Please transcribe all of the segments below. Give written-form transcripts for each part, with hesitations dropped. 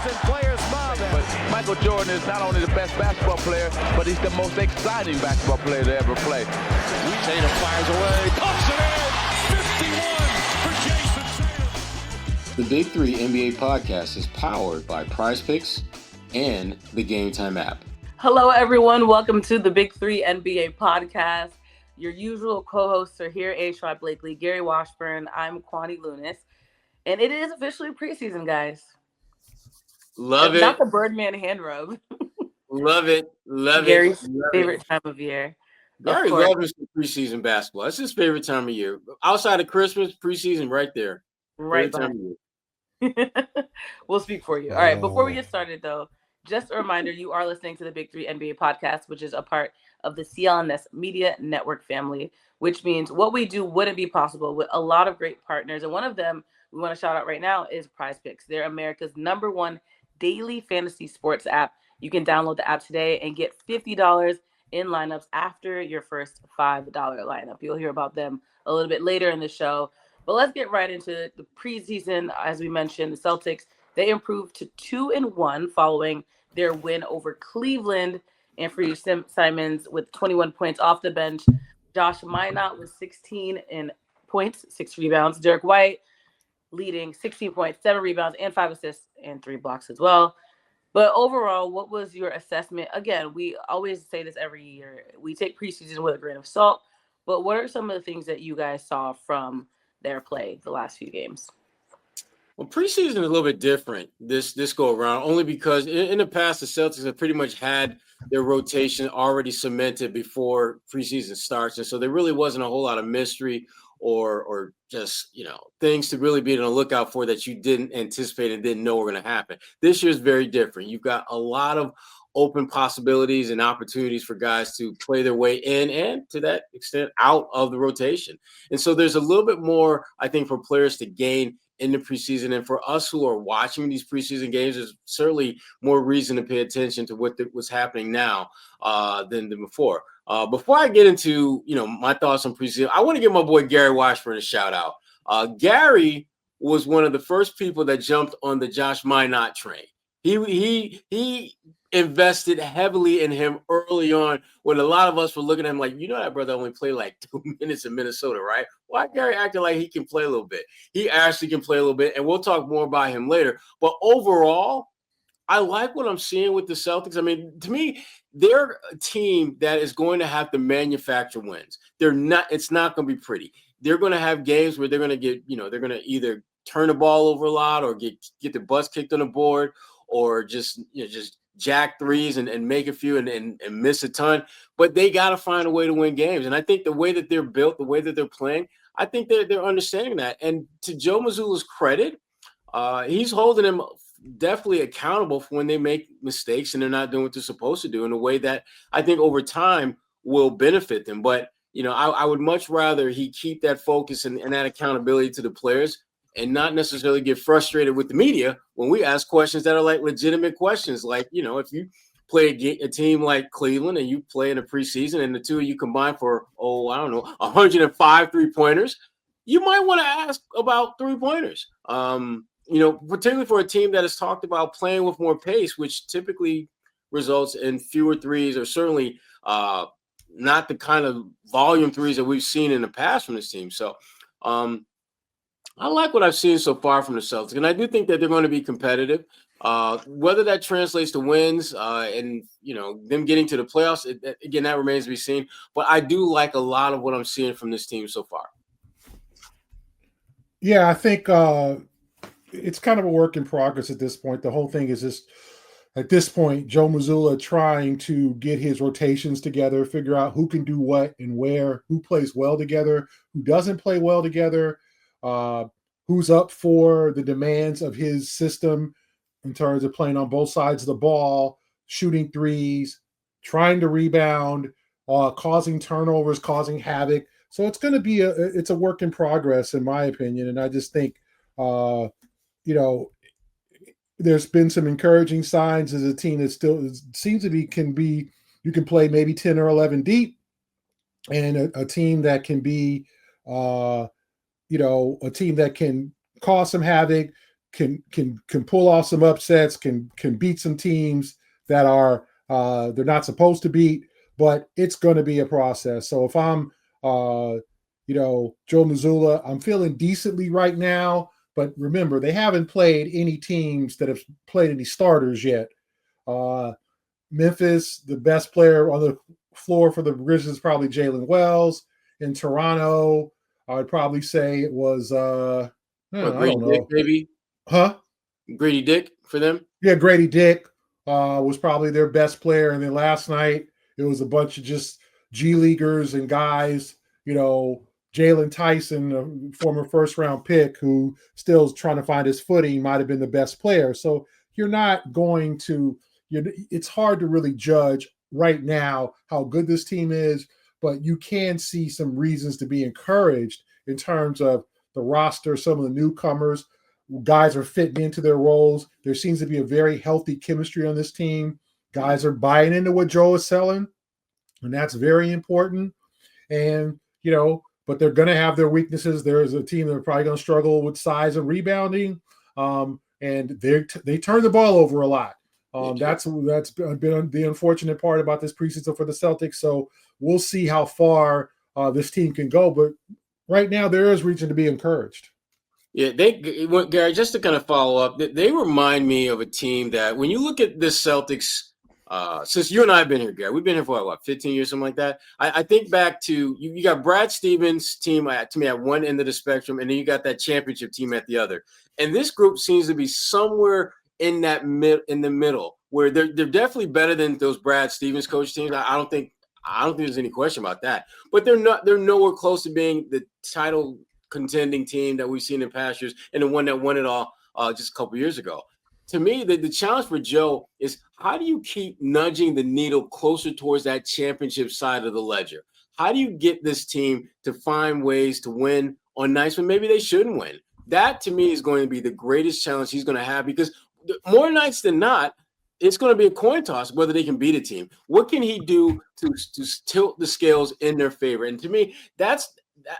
and players mob him. But Michael Jordan is not only the best basketball player, but he's the most exciting basketball player to ever play. Tatum fires away, pumps it in, 51 for Jason Tatum. The Big Three NBA podcast is powered by Prize Picks and the Game Time app. Hello, everyone. Welcome to the Big Three NBA podcast. Your usual co-hosts are here, A. Blakely, Gary Washburn. I'm Kwani Lunis. And it is officially preseason, guys. Love it. Not the Birdman hand rub. Love it. Gary's favorite time of year. Gary loves preseason basketball. That's his favorite time of year. Outside of Christmas, preseason right there. Right time of year. We'll speak for you. All right. Before we get started, though, just a reminder, you are listening to the Big Three NBA podcast, which is a part of the CLNS Media Network family, which means what we do wouldn't be possible with a lot of great partners. And one of them we want to shout out right now is Prize Picks. They're America's #1 daily fantasy sports app. You can download the app today and get $50 in lineups after your first $5 lineup. You'll hear about them a little bit later in the show. But let's get right into the preseason. As we mentioned, the Celtics, they improved to 2-1 following their win over Cleveland. Anthony Simons with 21 points off the bench. Josh Minott with 16 points, 6 rebounds. Derek White leading 16 points, 7 rebounds, and 5 assists and 3 blocks as well. But overall, what was your assessment? Again, we always say this every year. We take preseason with a grain of salt. But what are some of the things that you guys saw from their play the last few games? Well, preseason is a little bit different this go around, only because in the past, the Celtics have pretty much had their rotation already cemented before preseason starts. And so there really wasn't a whole lot of mystery or just, things to really be on the lookout for that you didn't anticipate and didn't know were going to happen. This year is very different. You've got a lot of open possibilities and opportunities for guys to play their way in and to that extent out of the rotation. And so there's a little bit more, I think, for players to gain in the preseason. And for us who are watching these preseason games, there's certainly more reason to pay attention to what's happening now than before. Before I get into, my thoughts on preseason, I want to give my boy Gary Washburn a shout out. Gary was one of the first people that jumped on the Josh Minott train. He invested heavily in him early on when a lot of us were looking at him like, that brother only played like 2 minutes in Minnesota, right? Why Gary acting like he can play a little bit? He actually can play a little bit, and we'll talk more about him later. But overall, I like what I'm seeing with the Celtics. I mean, to me, they're a team that is going to have to manufacture wins. It's not going to be pretty. They're going to have games where they're going to get, they're going to either turn the ball over a lot or get the butts kicked on the board or just jack threes and make a few and miss a ton. But they got to find a way to win games. And I think the way that they're built, the way that they're playing, I think they're understanding that. And to Joe Mazzulla's credit, he's holding them definitely accountable for when they make mistakes and they're not doing what they're supposed to do in a way that I think over time will benefit them. But, I would much rather he keep that focus and that accountability to the players and not necessarily get frustrated with the media when we ask questions that are like legitimate questions. Like, if you play a team like Cleveland and you play in a preseason and the two of you combine for, 105 3-pointers, you might want to ask about 3-pointers. Particularly for a team that has talked about playing with more pace, which typically results in fewer threes or certainly not the kind of volume threes that we've seen in the past from this team. So I like what I've seen so far from the Celtics, and I do think that they're going to be competitive. Whether that translates to wins and, them getting to the playoffs, again, that remains to be seen. But I do like a lot of what I'm seeing from this team so far. Yeah, I think it's kind of a work in progress at this point. The whole thing is just, at this point, Joe Mazzulla trying to get his rotations together, figure out who can do what and where, who plays well together, who doesn't play well together, who's up for the demands of his system in terms of playing on both sides of the ball, shooting threes, trying to rebound, causing turnovers, causing havoc. So it's going to be it's a work in progress, in my opinion. And I just think, there's been some encouraging signs as a team that still seems to be, you can play maybe 10 or 11 deep, and a team that can be, a team that can cause some havoc, can pull off some upsets, can beat some teams that are they're not supposed to beat, but it's going to be a process. So if I'm Joe Mazzulla, I'm feeling decently right now, but remember, they haven't played any teams that have played any starters yet. Memphis, the best player on the floor for the Grizzlies is probably Jalen Wells. In Toronto, I would probably say it was I don't know. Dick, maybe? Huh? Grady Dick for them? Yeah, Grady Dick was probably their best player. And then last night, it was a bunch of just G Leaguers and guys, Jalen Tyson, a former first-round pick who still is trying to find his footing, might have been the best player. So you're not going to it's hard to really judge right now how good this team is, but you can see some reasons to be encouraged in terms of the roster, some of the newcomers. Guys are fitting into their roles. There seems to be a very healthy chemistry on this team. Guys are buying into what Joe is selling, and that's very important. And, but they're going to have their weaknesses. There is a team that are probably going to struggle with size and rebounding, and they turn the ball over a lot. That's been the unfortunate part about this preseason for the Celtics. So we'll see how far this team can go. But right now, there is reason to be encouraged. Yeah, Gary, just to kind of follow up, they remind me of a team that when you look at this Celtics, since you and I have been here, Gary, we've been here for 15 years, something like that. I think back to you got Brad Stevens' team to me at one end of the spectrum, and then you got that championship team at the other. And this group seems to be somewhere in the middle, where they're definitely better than those Brad Stevens coach teams. I don't think there's any question about that. But they're nowhere close to being the title contending team that we've seen in past years and the one that won it all just a couple years ago. To me, the challenge for Joe is how do you keep nudging the needle closer towards that championship side of the ledger? How do you get this team to find ways to win on nights when maybe they shouldn't win? That, to me, is going to be the greatest challenge he's going to have, because more nights than not, it's going to be a coin toss whether they can beat a team. What can he do to tilt the scales in their favor? And to me, that's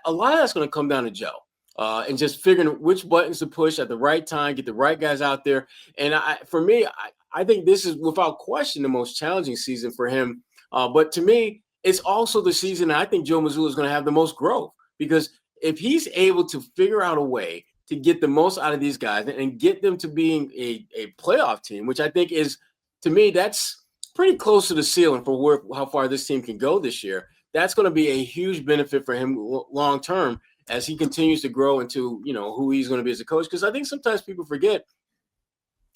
a lot of that's going to come down to Joe and just figuring which buttons to push at the right time, get the right guys out there. And for me, I think this is without question the most challenging season for him. But to me, it's also the season I think Joe Mazzulla is going to have the most growth, because if he's able to figure out a way to get the most out of these guys and get them to being a playoff team, which I think is, to me, that's pretty close to the ceiling for how far this team can go this year. That's going to be a huge benefit for him long term as he continues to grow into, who he's going to be as a coach. Because I think sometimes people forget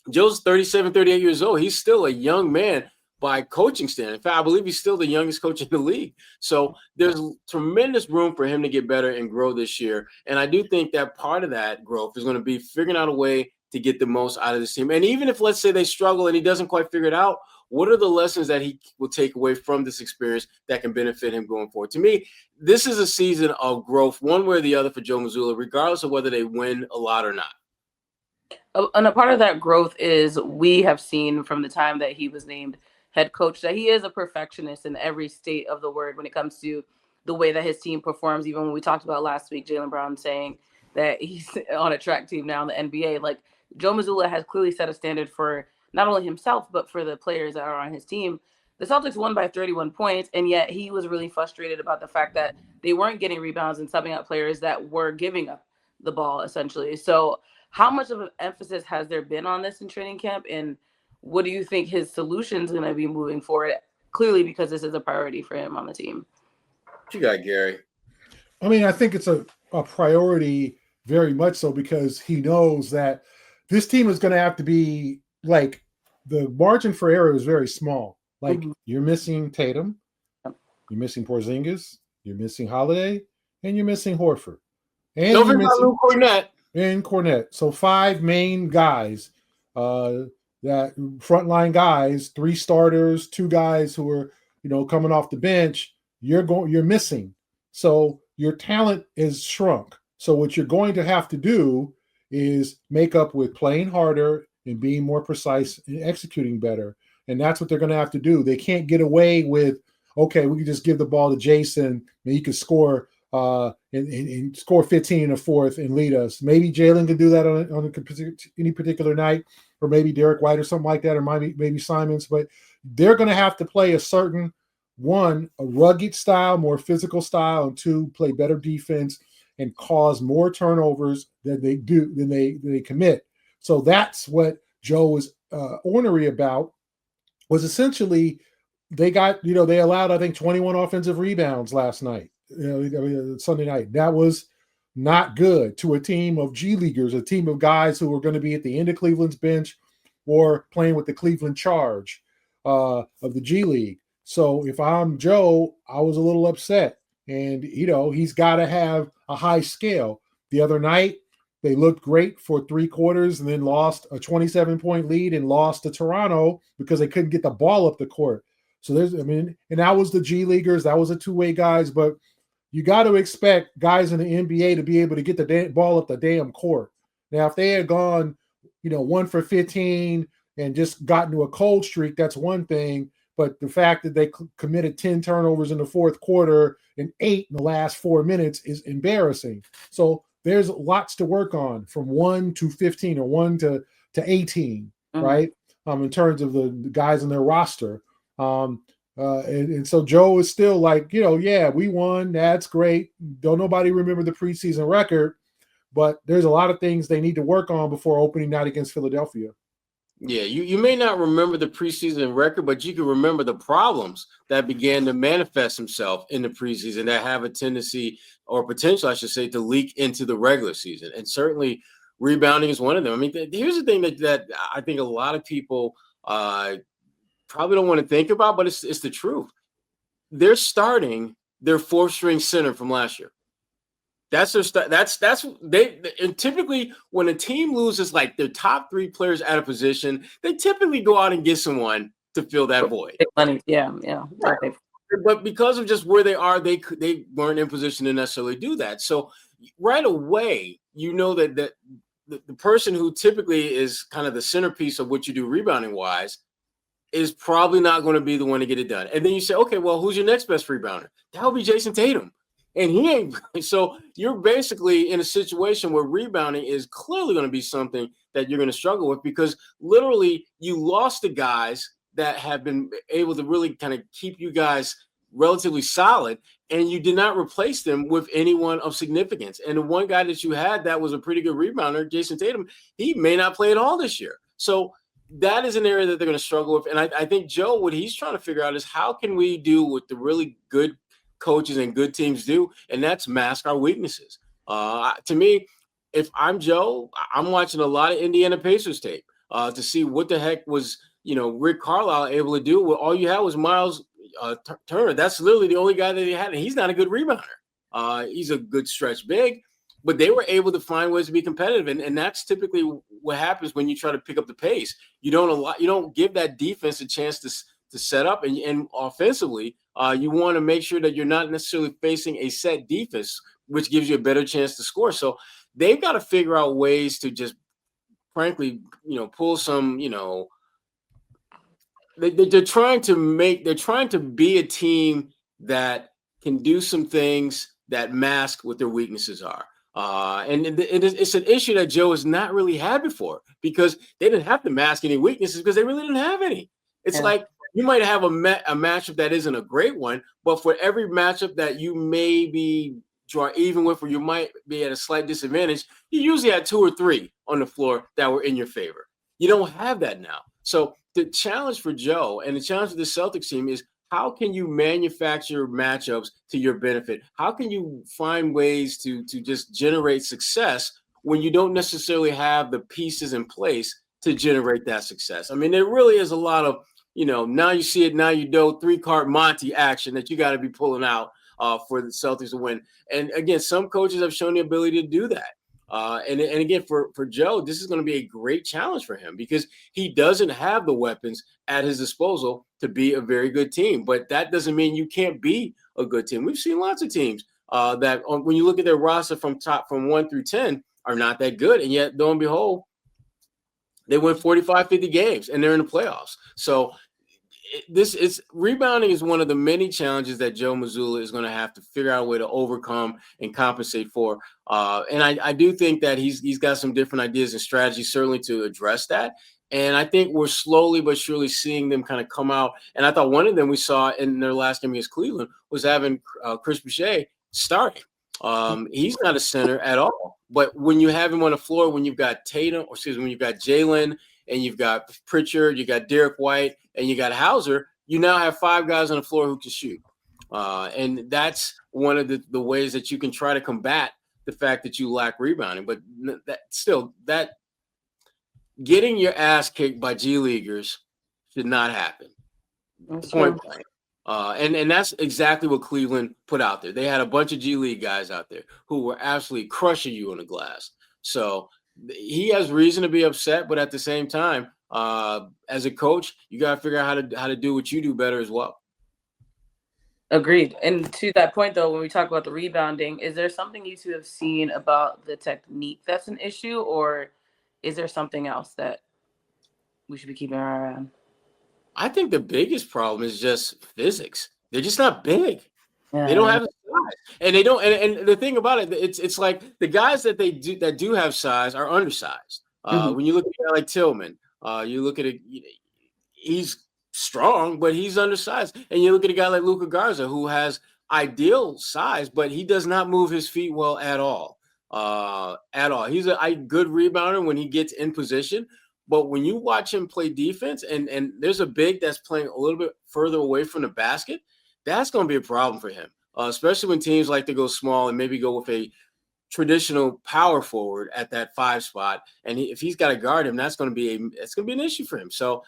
Joe's 37, 38 years old. He's still a young man by coaching standard. In fact, I believe he's still the youngest coach in the league. So there's tremendous room for him to get better and grow this year. And I do think that part of that growth is going to be figuring out a way to get the most out of this team. And even if, let's say, they struggle and he doesn't quite figure it out, what are the lessons that he will take away from this experience that can benefit him going forward? To me, this is a season of growth one way or the other for Joe Mazzulla, regardless of whether they win a lot or not. And a part of that growth is we have seen from the time that he was named head coach that he is a perfectionist in every state of the word when it comes to the way that his team performs. Even when we talked about last week, Jaylen Brown saying that he's on a track team now in the NBA, like Joe Mazzulla has clearly set a standard for not only himself, but for the players that are on his team. The Celtics won by 31 points, and yet he was really frustrated about the fact that they weren't getting rebounds and subbing out players that were giving up the ball, essentially. So how much of an emphasis has there been on this in training camp, and what do you think his solution is going to be moving forward? Clearly, because this is a priority for him on the team. What you got, Gary? I mean, I think it's a priority very much so, because he knows that this team is going to have to be like, the margin for error is very small. Like, you're missing Tatum, you're missing Porzingis, you're missing Holiday, and you're missing Horford. And you're missing Cornette. And Cornette. So 5 main guys, that frontline guys, 3 starters, 2 guys who are, coming off the bench, you're missing. So your talent is shrunk. So what you're going to have to do is make up with playing harder and being more precise and executing better. And that's what they're going to have to do. They can't get away with, okay, we can just give the ball to Jason and he can score and score 15 in the fourth and lead us. Maybe Jalen can do that on any particular night, or maybe Derek White or something like that, or maybe Simons. But they're going to have to play a certain one, a rugged style, more physical style, and two, play better defense and cause more turnovers than they commit. So that's what Joe was ornery about. Was essentially they allowed, I think, 21 offensive rebounds last night. Sunday night. That was not good to a team of G Leaguers, a team of guys who were going to be at the end of Cleveland's bench or playing with the Cleveland Charge of the G League. So if I'm Joe, I was a little upset. And, he's got to have a high scale. The other night, they looked great for 3 quarters and then lost a 27-point lead and lost to Toronto because they couldn't get the ball up the court. So and that was the G Leaguers. That was the two-way guys. But you got to expect guys in the NBA to be able to get the ball up the damn court. Now, if they had gone, 1 for 15 and just gotten to a cold streak, that's one thing. But the fact that they committed 10 turnovers in the fourth quarter and 8 in the last 4 minutes is embarrassing. So there's lots to work on from 1 to 15 or 1 to 18, right? In terms of the guys in their roster. And so Joe is still like, yeah, we won. That's great. Don't nobody remember the preseason record, but there's a lot of things they need to work on before opening night against Philadelphia. Yeah, you may not remember the preseason record, but you can remember the problems that began to manifest themselves in the preseason that have a tendency or potential, I should say, to leak into the regular season. And certainly rebounding is one of them. I mean, here's the thing that I think a lot of people probably don't want to think about, but it's the truth. They're starting their 4th-string center from last year. That's their and typically when a team loses like their top 3 players at a position, they typically go out and get someone to fill that void. Money. Yeah. Right. But because of just where they are, they weren't in position to necessarily do that. So right away, that the person who typically is kind of the centerpiece of what you do rebounding wise is probably not going to be the one to get it done. And then you say, okay, well, who's your next best rebounder? That would be Jason Tatum. And he ain't. So you're basically in a situation where rebounding is clearly going to be something that you're going to struggle with because literally you lost the guys that have been able to really kind of keep you guys relatively solid, and you did not replace them with anyone of significance. And the one guy that you had that was a pretty good rebounder, Jason Tatum, he may not play at all this year. So that is an area that they're going to struggle with. And I think Joe, what he's trying to figure out is how can we do what the really good coaches and good teams do, and that's mask our weaknesses. To me, if I'm Joe, I'm watching a lot of Indiana Pacers tape to see what the heck was, Rick Carlisle able to do. Well, all you had was Miles Turner. That's literally the only guy that he had, and he's not a good rebounder. He's a good stretch big, but they were able to find ways to be competitive, and that's typically what happens when you try to pick up the pace. You don't give that defense a chance to set up, and offensively, you want to make sure that you're not necessarily facing a set defense, which gives you a better chance to score. So they've got to figure out ways to just, frankly, pull some, they're trying to be a team that can do some things that mask what their weaknesses are. And it's an issue that Joe has not really had before because they didn't have to mask any weaknesses because they really didn't have any. It's like, you might have a matchup that isn't a great one, but for every matchup that you maybe draw even with, or you might be at a slight disadvantage, you usually had 2 or 3 on the floor that were in your favor. You don't have that now. So the challenge for Joe and the challenge for the Celtics team is how can you manufacture matchups to your benefit? How can you find ways to just generate success when you don't necessarily have the pieces in place to generate that success? I mean, there really is a lot of, now you see it, now you know, 3-card Monty action that you got to be pulling out for the Celtics to win. And again, some coaches have shown the ability to do that. And again, for Joe, this is going to be a great challenge for him because he doesn't have the weapons at his disposal to be a very good team. But that doesn't mean you can't be a good team. We've seen lots of teams that when you look at their roster from 1 through 10 are not that good. And yet, lo and behold, they win 45, 50 games and they're in the playoffs. So it's rebounding is one of the many challenges that Joe Mazzulla is going to have to figure out a way to overcome and compensate for. And I do think that he's got some different ideas and strategies certainly to address that. And I think we're slowly but surely seeing them kind of come out. And I thought one of them we saw in their last game against Cleveland was having Chris Boucher starting. He's not a center at all. But when you have him on the floor, when you've got when you've got Jalen and you've got Pritchard, you got Derek White, and you got Hauser, you now have 5 guys on the floor who can shoot. And that's one of the ways that you can try to combat the fact that you lack rebounding. But that getting your ass kicked by G Leaguers should not happen. Point blank. And that's exactly what Cleveland put out there. They had a bunch of G League guys out there who were absolutely crushing you on the glass. So he has reason to be upset, but at the same time, as a coach, you got to figure out how to do what you do better as well. Agreed. And to that point, though, when we talk about the rebounding, is there something you two have seen about the technique that's an issue, or is there something else that we should be keeping our eye on? I think the biggest problem is just physics. They're just not big. Yeah. They don't have the size, and they don't. And the thing about it, it's like the guys that do have size are undersized. When you look at a guy like Tillman, you look at he's strong, but he's undersized. And you look at a guy like Luka Garza, who has ideal size, but he does not move his feet well at all. He's a good rebounder when he gets in position. But when you watch him play defense and there's a big that's playing a little bit further away from the basket, that's going to be a problem for him, especially when teams like to go small and maybe go with a traditional power forward at that 5 spot. And if he's got to guard him, that's going to be an issue for him. So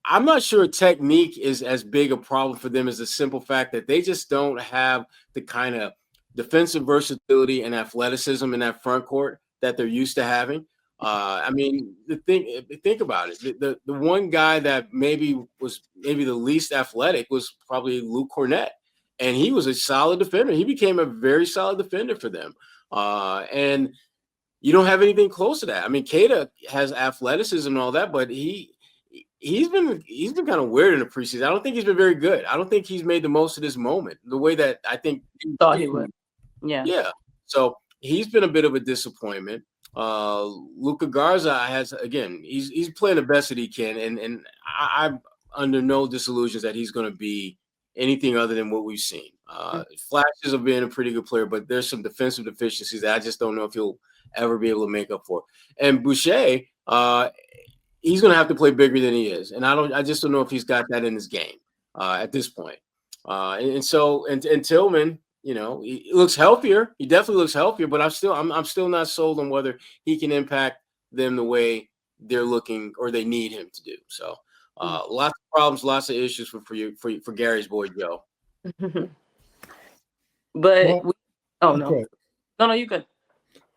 I'm not sure technique is as big a problem for them as the simple fact that they just don't have the kind of defensive versatility and athleticism in that front court that they're used to having. I mean, think about it. The one guy that maybe the least athletic was probably Luke Cornett, and he was a solid defender. He became a very solid defender for them. And you don't have anything close to that. I mean, Keita has athleticism and all that, but he's been kind of weird in the preseason. I don't think he's been very good. I don't think he's made the most of this moment the way that I think thought he would. Yeah. So he's been a bit of a disappointment. Luka Garza he's playing the best that he can, and I'm under no disillusions that he's going to be anything other than what we've seen. Flashes of being a pretty good player, but there's some defensive deficiencies that I just don't know if he'll ever be able to make up for. And Boucher, he's going to have to play bigger than he is, and I just don't know if he's got that in his game at this point. And Tillman, he looks healthier. He definitely looks healthier, but I'm still not sold on whether he can impact them the way they're looking or they need him to do. So lots of problems, lots of issues for Gary's boy Joe. But no, you good.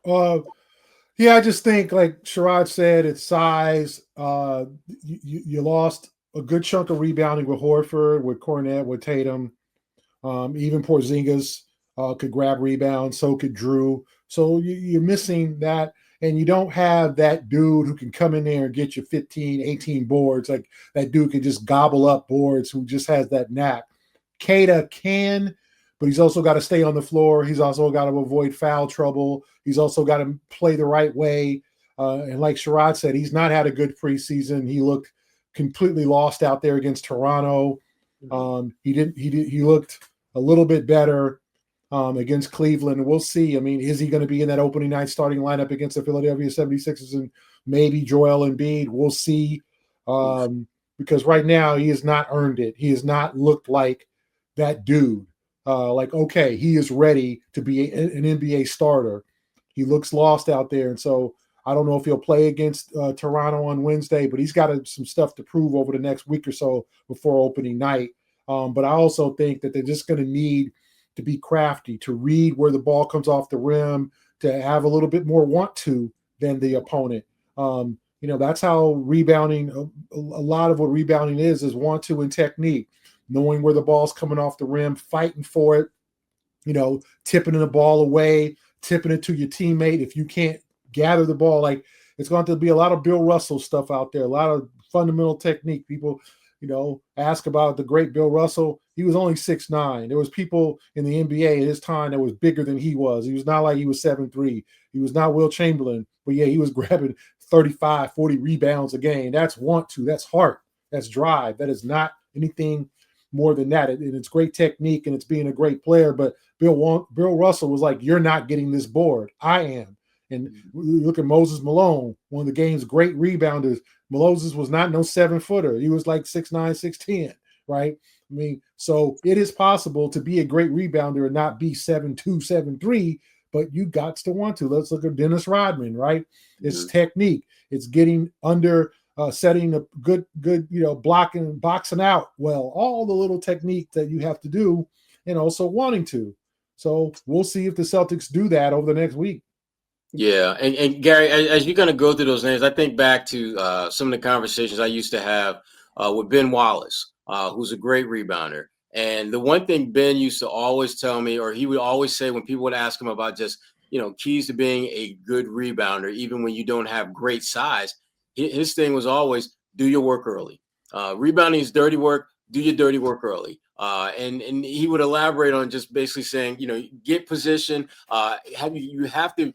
Yeah, I just think, like Sherrod said, it's size. You lost a good chunk of rebounding with Horford, with Cornette, with Tatum. Even Porzingis could grab rebounds, so could Drew. So you're missing that, and you don't have that dude who can come in there and get you 15, 18 boards. Like that dude can just gobble up boards, who just has that knack. Keita can, but he's also got to stay on the floor. He's also got to avoid foul trouble. He's also got to play the right way. And like Sherrod said, he's not had a good preseason. He looked completely lost out there against Toronto. He looked a little bit better against Cleveland. We'll see. I mean, is he going to be in that opening night starting lineup against the Philadelphia 76ers and maybe Joel Embiid? We'll see. Because right now he has not earned it. He has not looked like that dude. Okay, he is ready to be an NBA starter. He looks lost out there. And so I don't know if he'll play against Toronto on Wednesday, but he's got some stuff to prove over the next week or so before opening night. But I also think that they're just going to need to be crafty, to read where the ball comes off the rim, to have a little bit more want to than the opponent. That's how rebounding, a lot of what rebounding is want to and technique, knowing where the ball's coming off the rim, fighting for it, tipping the ball away, tipping it to your teammate. If you can't gather the ball, like it's going to be a lot of Bill Russell stuff out there, a lot of fundamental technique. People, ask about the great Bill Russell. He was only 6'9". There was people in the NBA at his time that was bigger than he was. He was not like he was 7'3". He was not Will Chamberlain, but yeah, he was grabbing 35, 40 rebounds a game. That's want to, that's heart, that's drive. That is not anything more than that. And it's great technique and it's being a great player. But Bill Russell was like, you're not getting this board. I am. And look at Moses Malone, one of the game's great rebounders. Moses was not no 7-footer. He was like 6'9", 6'10", right? I mean, so it is possible to be a great rebounder and not be 7'2", 7'3", but you got to want to. Let's look at Dennis Rodman, right? It's technique. It's getting under, setting a good, blocking, boxing out well, all the little technique that you have to do, and also wanting to. So we'll see if the Celtics do that over the next week. Yeah, and Gary, as you're going to go through those names, I think back to some of the conversations I used to have with Ben Wallace, who's a great rebounder. And the one thing Ben used to always tell me, or he would always say when people would ask him about just, keys to being a good rebounder, even when you don't have great size, his thing was always do your work early. Rebounding is dirty work. Do your dirty work early. And he would elaborate on just basically saying, get position. You have to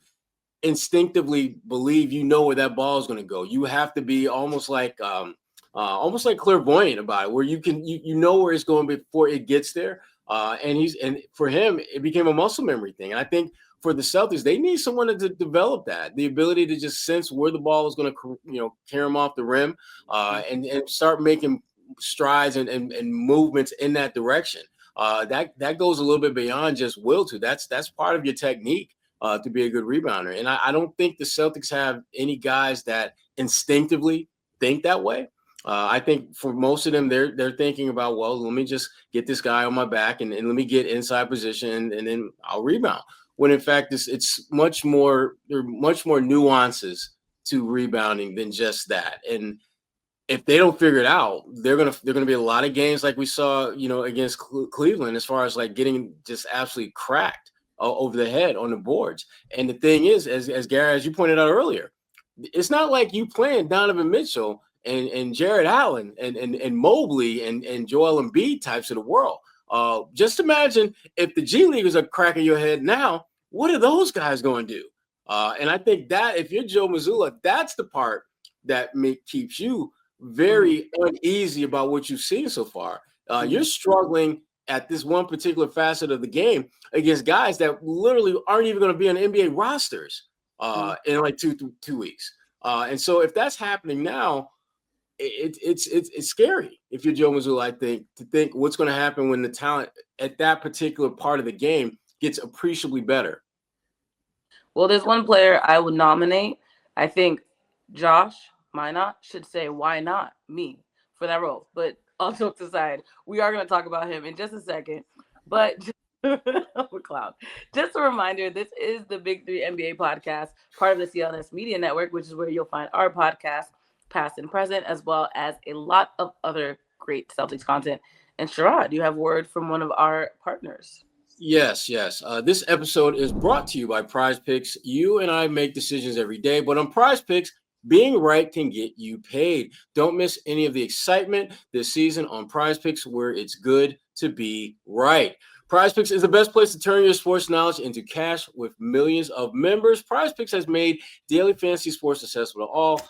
instinctively believe where that ball is going to go. You have to be almost like clairvoyant about it, where you know where it's going before it gets there. And for him, it became a muscle memory thing. And I think for the Celtics, they need someone to develop that, the ability to just sense where the ball is going to, carry them off the rim, and start making strides and movements in that direction. That goes a little bit beyond just will to. That's part of your technique. To be a good rebounder. And I don't think the Celtics have any guys that instinctively think that way. I think for most of them, they're thinking about, well, let me just get this guy on my back and let me get inside position and then I'll rebound. When in fact, it's much more, there are much more nuances to rebounding than just that. And if they don't figure it out, they're gonna be a lot of games like we saw, against Cleveland, as far as like getting just absolutely cracked over the head on the boards. And the thing is, as Gary, as you pointed out earlier, it's not like you playing Donovan Mitchell and Jared Allen and Mobley and Joel Embiid types of the world. Just imagine if the G Leaguers are cracking your head now, what are those guys going to do? And I think that if you're Joe Mazzulla, that's the part that keeps you very uneasy about what you've seen so far. You're struggling at this one particular facet of the game against guys that literally aren't even going to be on NBA rosters in like two weeks. And so if that's happening now, it's scary if you're Joe Mazzulla, I think, to think what's going to happen when the talent at that particular part of the game gets appreciably better. Well, there's one player I would nominate. I think Josh Minott should say, why not me for that role? But all jokes aside, we are going to talk about him in just a second. But clown. Just a reminder, this is the Big Three NBA podcast, part of the CLNS Media Network, which is where you'll find our podcast, past and present, as well as a lot of other great Celtics content. And Sherrod, you have word from one of our partners. Yes. This episode is brought to you by Prize Picks. You and I make decisions every day, but on Prize Picks, being right can get you paid. Don't miss any of the excitement this season on Prize Picks, where it's good to be right. Prize Picks is the best place to turn your sports knowledge into cash with millions of members. Prize Picks has made daily fantasy sports accessible to all.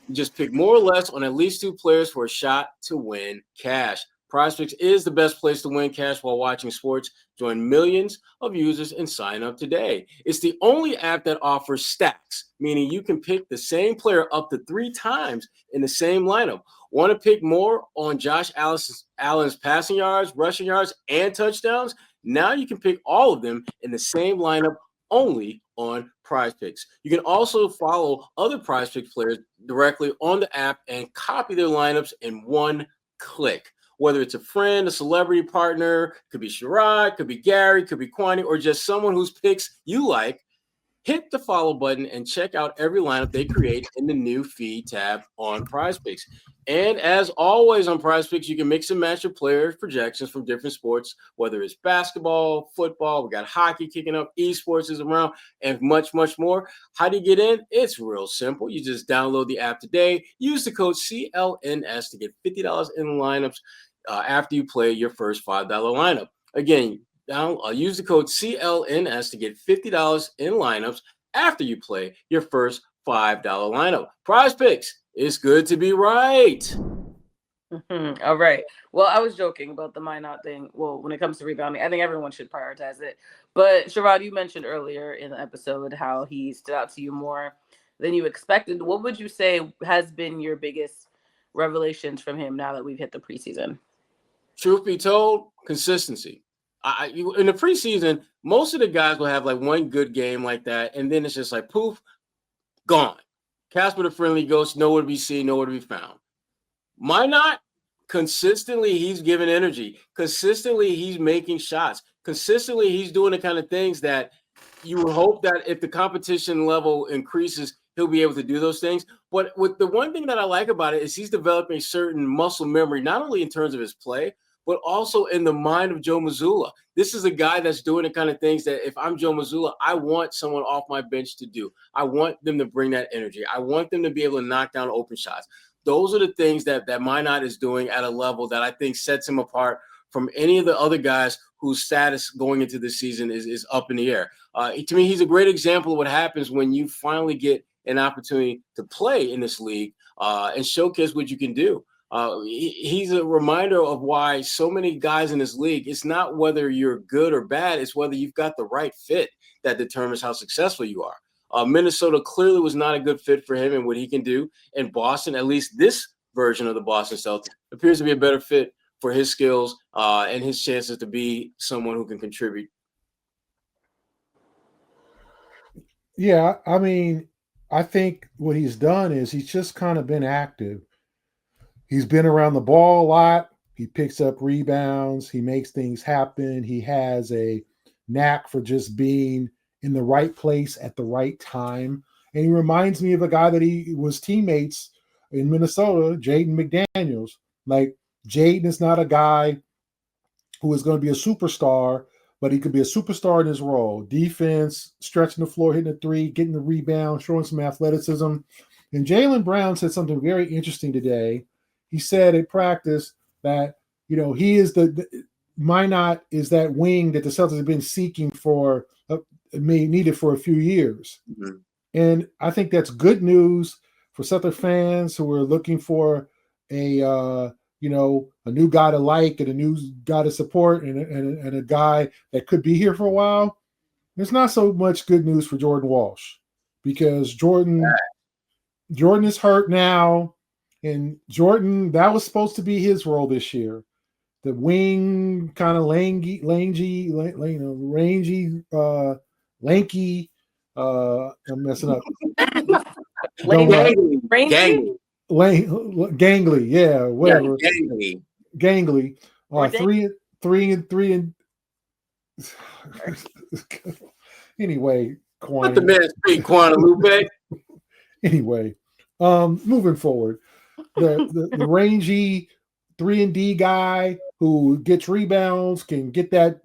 You just pick more or less on at least two players for a shot to win cash. Prize Picks is the best place to win cash while watching sports. Join millions of users and sign up today. It's the only app that offers stacks, meaning you can pick the same player up to 3 times in the same lineup. Want to pick more on Josh Allen's passing yards, rushing yards, and touchdowns? Now you can pick all of them in the same lineup only on Prize Picks. You can also follow other Prize Picks players directly on the app and copy their lineups in one click. Whether it's a friend, a celebrity partner, could be Sherrod, could be Gary, could be Kwani, or just someone whose picks you like, hit the follow button and check out every lineup they create in the new feed tab on PrizePicks. And as always on PrizePicks, you can mix and match your players' projections from different sports, whether it's basketball, football, we got hockey kicking up, esports is around, and much, much more. How do you get in? It's real simple. You just download the app today, use the code CLNS to get $50 in lineups after you play your first $5 lineup. Again, use the code CLNS to get $50 in lineups after you play your first $5 lineup. PrizePicks, it's good to be right. Mm-hmm. All right. Well, I was joking about the Minot thing. Well, when it comes to rebounding, I think everyone should prioritize it. But Sherrod, you mentioned earlier in the episode how he stood out to you more than you expected. What would you say has been your biggest revelations from him now that we've hit the preseason? Truth be told, consistency. In the preseason, most of the guys will have like one good game like that, and then it's just like poof, gone. Casper the Friendly Ghost, nowhere to be seen, nowhere to be found. Minot, consistently, he's giving energy. Consistently, he's making shots. Consistently, he's doing the kind of things that you would hope that if the competition level increases, he'll be able to do those things. But with the one thing that I like about it is he's developing certain muscle memory, not only in terms of his play, but also in the mind of Joe Mazzulla. This is a guy that's doing the kind of things that if I'm Joe Mazzulla, I want someone off my bench to do. I want them to bring that energy. I want them to be able to knock down open shots. Those are the things that Minot is doing at a level that I think sets him apart from any of the other guys whose status going into this season is up in the air. To me, he's a great example of what happens when you finally get an opportunity to play in this league and showcase what you can do. He's a reminder of why so many guys in this league, it's not whether you're good or bad, it's whether you've got the right fit that determines how successful you are. Minnesota clearly was not a good fit for him and what he can do. And Boston, at least this version of the Boston Celtics, appears to be a better fit for his skills and his chances to be someone who can contribute. Yeah, I mean, I think what he's done is he's just kind of been active. He's been around the ball a lot. He picks up rebounds. He makes things happen. He has a knack for just being in the right place at the right time. And he reminds me of a guy that he was teammates in Minnesota, Jaden McDaniels. Like, Jaden is not a guy who is going to be a superstar, but he could be a superstar in his role. Defense, stretching the floor, hitting a three, getting the rebound, showing some athleticism. And Jaylen Brown said something very interesting today. He said at practice that, he is Minot is that wing that the Celtics have been seeking for, needed for a few years. Mm-hmm. And I think that's good news for Celtics fans who are looking for a new guy to like and a new guy to support and a guy that could be here for a while. There's not so much good news for Jordan Walsh because Jordan is hurt now. And Jordan, that was supposed to be his role this year. The wing, kind of lanky, I'm messing up. Gangly, yeah, whatever. Yeah, gangly. 3 and anyway, Let the man speak, Guadalupe. Anyway, moving forward. The rangy 3-and-D guy who gets rebounds, can get that,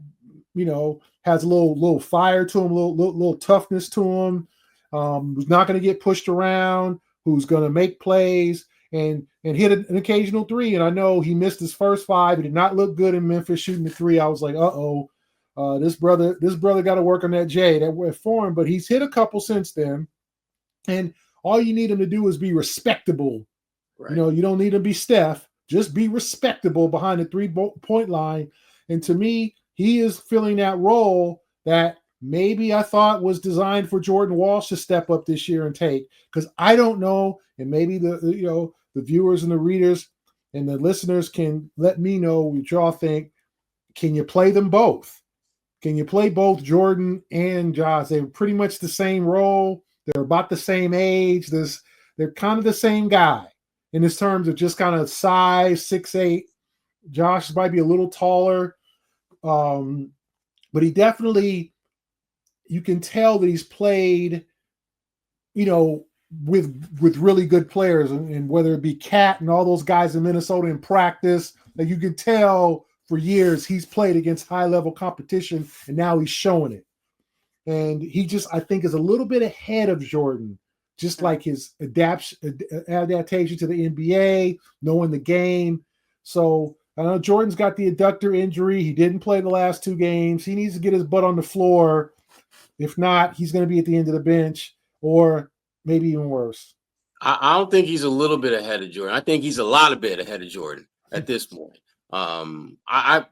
has a little fire to him, little toughness to him, who's not going to get pushed around, who's going to make plays and hit an occasional three. And I know he missed his first 5. He did not look good in Memphis shooting the 3. I was like, this brother got to work on that J, that form, but he's hit a couple since then. And all you need him to do is be respectable. Right. You don't need to be Steph. Just be respectable behind the 3-point line. And to me, he is filling that role that maybe I thought was designed for Jordan Walsh to step up this year and take. Because I don't know, and maybe the viewers and the readers and the listeners can let me know what y'all think. Can you play them both? Can you play both Jordan and Josh? They're pretty much the same role. They're about the same age. They're kind of the same guy in this terms of just kind of size, 6'8". Josh might be a little taller, but he definitely you can tell that he's played, with really good players, and whether it be Cat and all those guys in Minnesota in practice, that you can tell for years he's played against high-level competition, and now he's showing it. And he just, I think, is a little bit ahead of Jordan, just like his adaptation to the NBA, knowing the game. So I know Jordan's got the adductor injury. He didn't play the last 2 games. He needs to get his butt on the floor. If not, he's going to be at the end of the bench, or maybe even worse. I don't think he's a little bit ahead of Jordan. I think he's a lot of bit ahead of Jordan at this point. I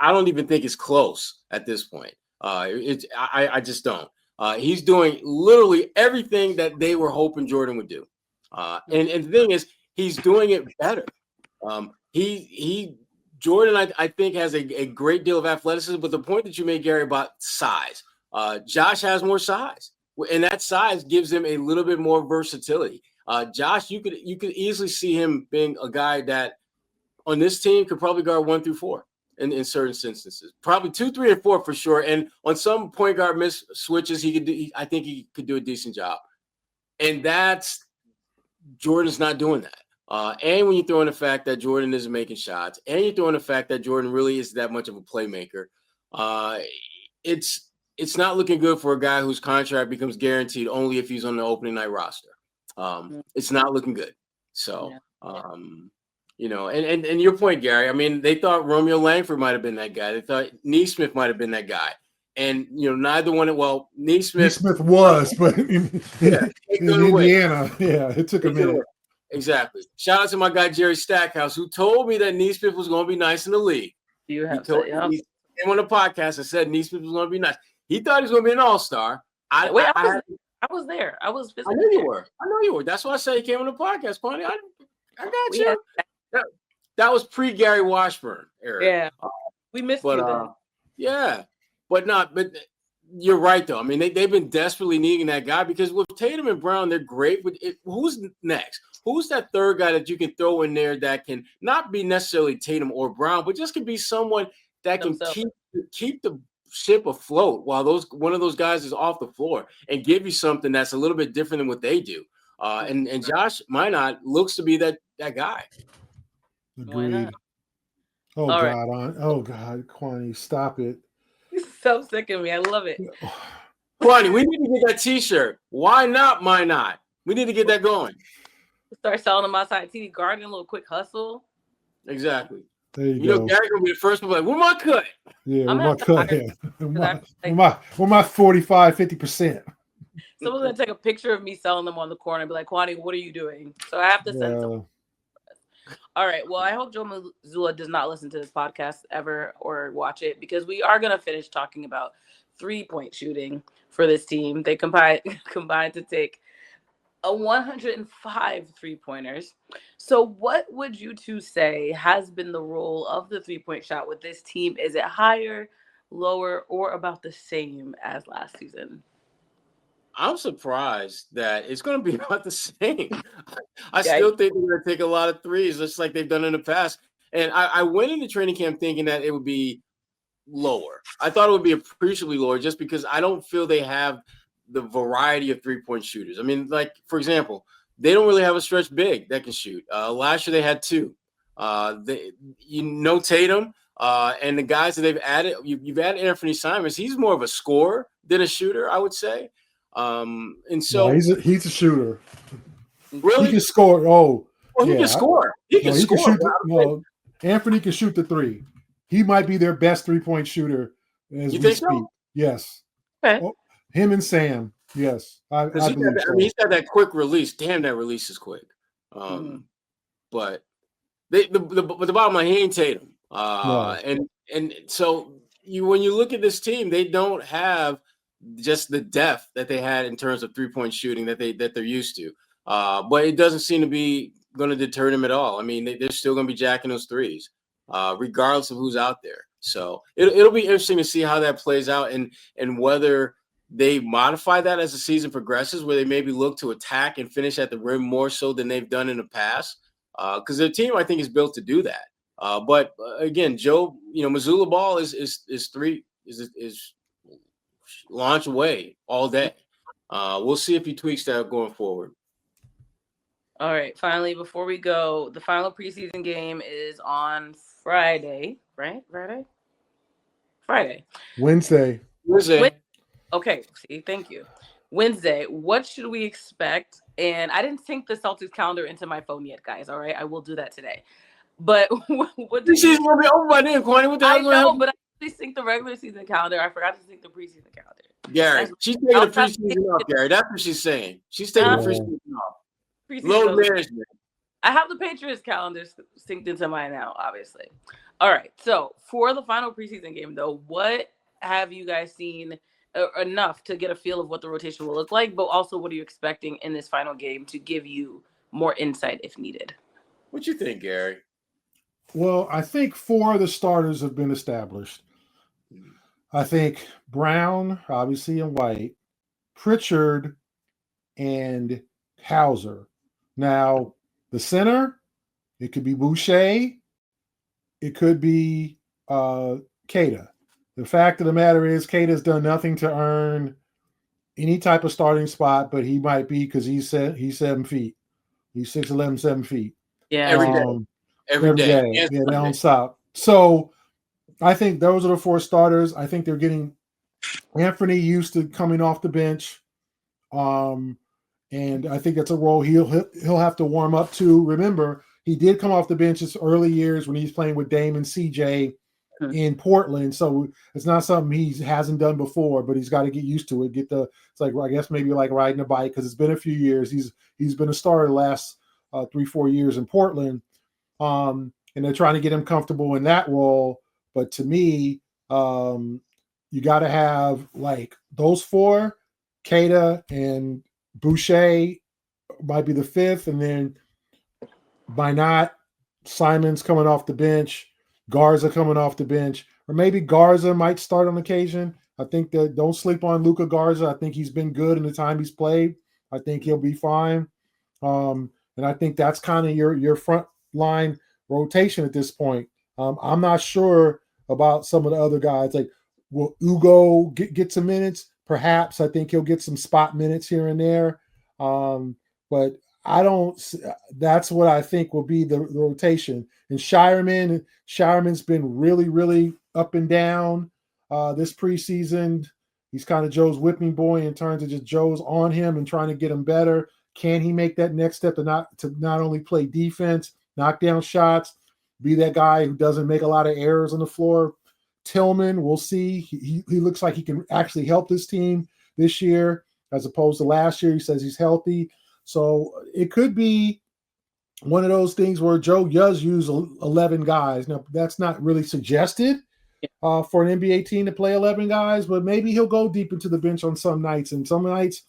don't even think it's close at this point. I just don't. He's doing literally everything that they were hoping Jordan would do. And the thing is, he's doing it better. Jordan, I think, has a great deal of athleticism, but the point that you made, Gary, about size, Josh has more size, and that size gives him a little bit more versatility. Josh, you could easily see him being a guy that on this team could probably guard 1 through 4 in certain instances, probably 2, 3, and 4 for sure. And on some point guard miss switches, I think he could do a decent job. And Jordan's not doing that. And when you throw in the fact that Jordan isn't making shots, and you throw in the fact that Jordan really is that much of a playmaker, it's not looking good for a guy whose contract becomes guaranteed only if he's on the opening night roster. It's not looking good. So, and your point, Gary, I mean, they thought Romeo Langford might have been that guy. They thought Nesmith might have been that guy. And, neither one, Nesmith was, but in Indiana, it took a minute. Exactly. Shout out to my guy, Jerry Stackhouse, who told me that Nesmith was going to be nice in the league. He came on the podcast and said Nesmith was going to be nice. He thought he was going to be an all-star. I was there. I was physically there. I know you were. That's why I said he came on the podcast, Kwani. I got you. That was pre-Gary Washburn era. Yeah. We missed you then. Yeah. But you're right, though. I mean, they've been desperately needing that guy, because with Tatum and Brown, they're great. But who's next? Who's that third guy that you can throw in there that can not be necessarily Tatum or Brown, but just can be someone that can keep the ship afloat while one of those guys is off the floor and give you something that's a little bit different than what they do. And Josh Minot looks to be that guy. Agreed. Oh, all God. Right. Oh, God. Kwani, stop it. You're so sick of me. I love it. Kwani, we need to get that T-shirt. Why not? My not? We need to get that going. Start selling them outside TD Garden, a little quick hustle. Exactly. There you go. Gary's gonna be the first one like, where my cut? Yeah, where my cut? Where my 45, 50%? Someone's gonna take a picture of me selling them on the corner and be like, Kwani, what are you doing? So I have to send them. All right. Well, I hope Joe Mazzulla does not listen to this podcast ever or watch it, because we are gonna finish talking about 3-point shooting for this team. They combined to take a 105 3-pointers. So what would you two say has been the role of the 3-point shot with this team? Is it higher, lower, or about the same as last season? I'm surprised that it's going to be about the same. I still think they're going to take a lot of threes, just like they've done in the past. And I went into training camp thinking that it would be lower. I thought it would be appreciably lower, just because I don't feel they have the variety of 3-point shooters. I mean, like, for example, they don't really have a stretch big that can shoot. Last year they had 2. Tatum and the guys that they've added. You've added Anthony Simons. He's more of a scorer than a shooter, I would say. And so he's a shooter. Really, he can score. Oh, well, he can score. He can score. Anthony can shoot the 3. He might be their best 3-point shooter as you we think speak. So? Yes. Okay. Oh, him and Sam. Yes. I believe so. He's got that quick release. Damn, that release is quick. But the bottom line, he ain't Tatum. No. And so when you look at this team, they don't have just the depth that they had in terms of 3-point shooting that they're used to. But it doesn't seem to be going to deter them at all. I mean, they're still going to be jacking those threes, regardless of who's out there. So it'll be interesting to see how that plays out, and whether they modify that as the season progresses, where they maybe look to attack and finish at the rim more so than they've done in the past. Because their team, I think, is built to do that. But again, Joe, Mazzulla ball is launch away all day. We'll see if he tweaks that going forward. All right. Finally, before we go, the final preseason game is on Friday, right? Friday. Wednesday. Okay. See, thank you. Wednesday. What should we expect? And I didn't sync the Celtics calendar into my phone yet, guys. All right. I will do that today. But what This season will be over by then, Kwani. What the hell? I know, but I actually synced the regular season calendar. I forgot to sync the preseason calendar. Gary, she's taking the preseason off, Gary. That's what she's saying. She's taking the preseason off. Load management. I have the Patriots calendar synced into mine now, obviously. All right. So for the final preseason game, though, what have you guys seen enough to get a feel of what the rotation will look like? But also, what are you expecting in this final game to give you more insight if needed? What you think, Gary? Well, I think 4 of the starters have been established. I think Brown, obviously, and White, Pritchard, and Hauser. Now, the center, it could be Boucher. It could be Queta. The fact of the matter is Queta's done nothing to earn any type of starting spot, but he might be because he's 7 feet. He's 6'11", 7 feet. Yeah. Every day. Yeah, they don't stop. So I think those are the 4 starters. I think they're getting Anthony used to coming off the bench. And I think that's a role he'll have to warm up to. Remember, he did come off the bench his early years when he's playing with Dame and CJ in Portland. So it's not something he hasn't done before, but he's got to get used to it. It's like, I guess maybe like riding a bike because it's been a few years. He's been a starter the last 3-4 years in Portland. And they're trying to get him comfortable in that role. But to me, you got to have like those 4, Queta and Boucher might be the 5th, and then by not Simon's coming off the bench, Garza coming off the bench, or maybe Garza might start on occasion. I think that don't sleep on Luka Garza. I think he's been good in the time he's played. I think he'll be fine. And I think that's kind of your front line rotation at this point. I'm not sure about some of the other guys. Like, will Ugo get some minutes? Perhaps. I think he'll get some spot minutes here and there. But I don't. That's what I think will be the rotation. And Shireman's been really, really up and down this preseason. He's kind of Joe's whipping boy in terms of just Joe's on him and trying to get him better. Can he make that next step to not only play defense, knock down shots, be that guy who doesn't make a lot of errors on the floor? Tillman, we'll see. He looks like he can actually help this team this year as opposed to last year. He says he's healthy. So it could be one of those things where Joe does use 11 guys. Now, that's not really suggested for an NBA team to play 11 guys, but maybe he'll go deep into the bench on some nights. And some nights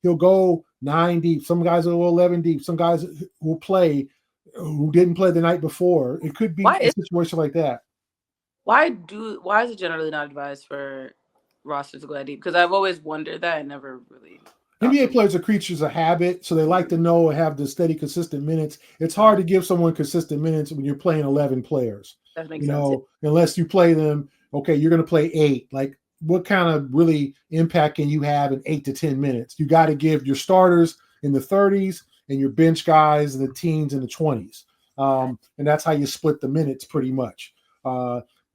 he'll go 9 deep. Some guys will go 11 deep. Some guys will play who didn't play the night before. It could be a situation like that. Why is it generally not advised for rosters to go that deep? Because I've always wondered that. I never really. NBA players are creatures of habit, so they like to know and have the steady, consistent minutes. It's hard to give someone consistent minutes when you're playing 11 players. That makes sense. Unless you play them, okay, you're going to play 8. Like, what kind of really impact can you have in 8 to 10 minutes? You got to give your starters in the 30s and your bench guys in the teens and the 20s. And that's how you split the minutes pretty much.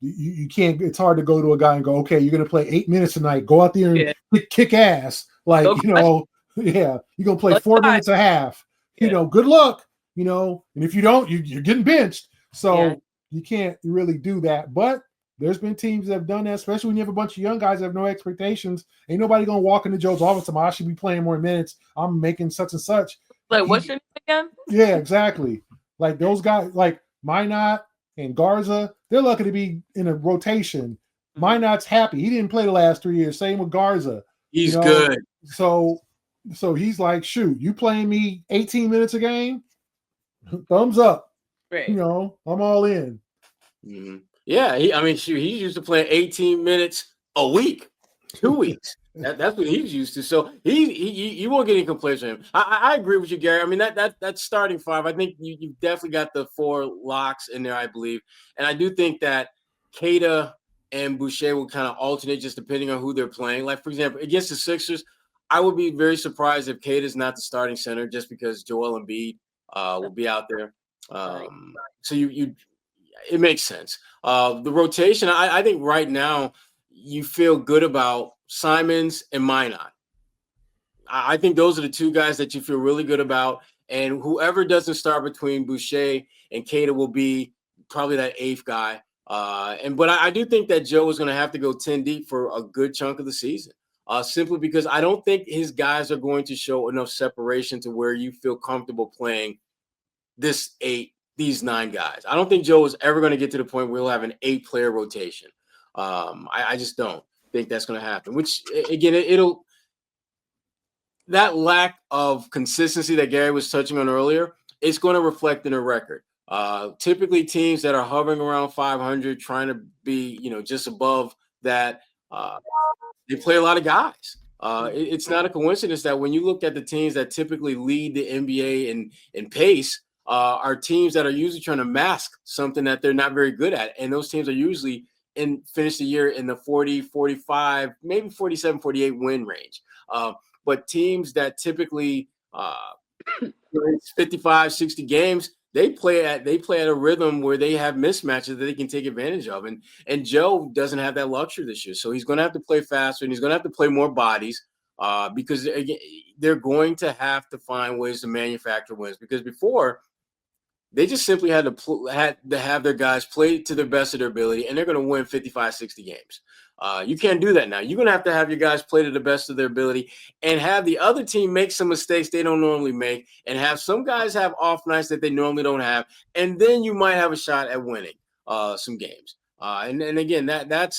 You can't. It's hard to go to a guy and go, okay, you're going to play 8 minutes tonight. Go out there and kick ass. Like, you're going to play 4 minutes a half. Good luck. And if you don't, you're getting benched. So you can't really do that. But there's been teams that have done that, especially when you have a bunch of young guys that have no expectations. Ain't nobody going to walk into Joe's office and I should be playing more minutes. I'm making such and such. Like, what's your name again? Yeah, exactly. Like those guys, like Minot and Garza, they're lucky to be in a rotation. Minot's happy. He didn't play the last 3 years. Same with Garza. He's good. So he's like, shoot, you playing me 18 minutes a game? Thumbs up. Right. I'm all in. Mm-hmm. Yeah, he's used to playing 18 minutes a week, 2 weeks. That's what he's used to. So you won't get any complaints from him. I agree with you, Gary. I mean, that's starting 5. I think you've definitely got the 4 locks in there, I believe. And I do think that Queta and Boucher will kind of alternate just depending on who they're playing. Like, for example, against the Sixers, I would be very surprised if Cade is not the starting center just because Joel Embiid will be out there. So it makes sense. The rotation, I think right now you feel good about Simons and Minot. I think those are the two guys that you feel really good about. And whoever doesn't start between Boucher and Cade will be probably that eighth guy. But I do think that Joe is going to have to go 10 deep for a good chunk of the season, simply because I don't think his guys are going to show enough separation to where you feel comfortable playing these 9 guys. I don't think Joe is ever going to get to the point where he'll have an 8-player rotation. I just don't think that's going to happen, which, again, that lack of consistency that Gary was touching on earlier, it's going to reflect in a record. Typically teams that are hovering around 500, trying to be, just above that, they play a lot of guys. It's not a coincidence that when you look at the teams that typically lead the NBA in pace, are teams that are usually trying to mask something that they're not very good at. And those teams are usually finish the year in the 40, 45, maybe 47, 48 win range. But teams that typically 55, 60 games, they play at a rhythm where they have mismatches that they can take advantage of. And Joe doesn't have that luxury this year. So he's going to have to play faster and he's going to have to play more bodies because they're going to have to find ways to manufacture wins, because before they just simply had to have their guys play to the best of their ability, and they're going to win 55, 60 games. You can't do that now. You're going to have your guys play to the best of their ability and have the other team make some mistakes they don't normally make, and have some guys have off nights that they normally don't have, and then you might have a shot at winning some games. And again, that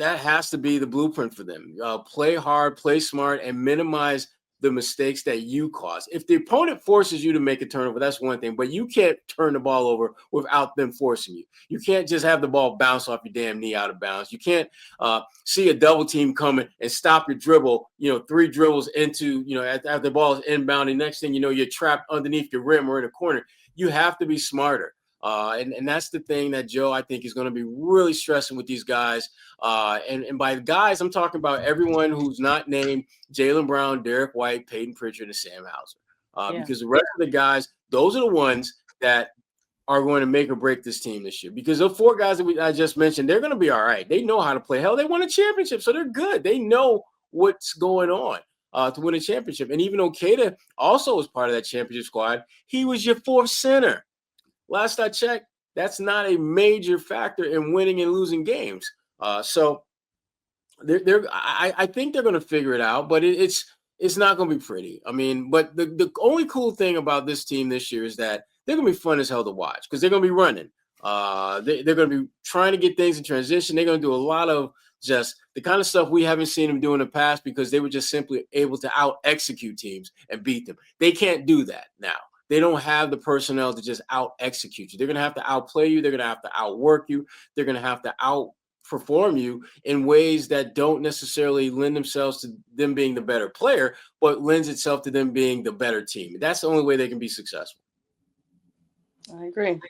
has to be the blueprint for them. Play hard, play smart, and minimize the mistakes that you cause. If the opponent forces you to make a turnover, that's one thing, but you can't turn the ball over without them forcing you. You can't just have the ball bounce off your damn knee out of bounds. You can't see a double team coming and stop your dribble, 3 dribbles into, after the ball is inbound, and next thing you know, you're trapped underneath your rim or in a corner. You have to be smarter. And that's the thing that Joe, I think, is going to be really stressing with these guys. And by guys, I'm talking about everyone who's not named Jaylen Brown, Derek White, Peyton Pritchard, and Sam Hauser. Because the rest of the guys, those are the ones that are going to make or break this team this year. Because the 4 guys that I just mentioned, they're going to be all right. They know how to play. Hell, they won a championship, so they're good. They know what's going on to win a championship. And even though Keita also was part of that championship squad, he was your 4th center. Last I checked, that's not a major factor in winning and losing games. So I think they're going to figure it out, but it's not going to be pretty. I mean, but the only cool thing about this team this year is that they're going to be fun as hell to watch because they're going to be running. They're going to be trying to get things in transition. They're going to do a lot of just the kind of stuff we haven't seen them do in the past because they were just simply able to out-execute teams and beat them. They can't do that now. They don't have the personnel to just out-execute you. They're going to have to outplay you. They're going to have to outwork you. They're going to have to outperform you in ways that don't necessarily lend themselves to them being the better player, but lends itself to them being the better team. That's the only way they can be successful. I agree.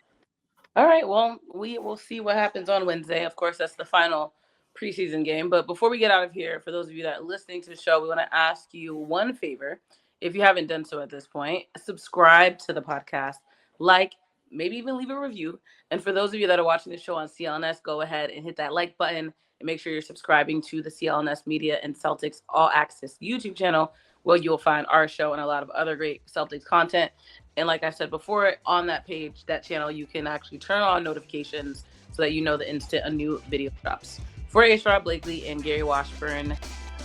All right, well, we will see what happens on Wednesday. Of course, that's the final preseason game. But before we get out of here, for those of you that are listening to the show, we want to ask you one favor. If you haven't done so at this point, subscribe to the podcast, maybe even leave a review. And for those of you that are watching the show on CLNS, go ahead and hit that like button and make sure you're subscribing to the CLNS Media and Celtics All Access YouTube channel, where you'll find our show and a lot of other great Celtics content. And like I said before, on that page, that channel, you can actually turn on notifications so that you know the instant a new video drops. For Ashraf Blakely and Gary Washburn,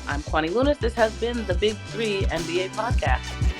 I'm Kwani Lunis. This has been the Big 3 NBA Podcast.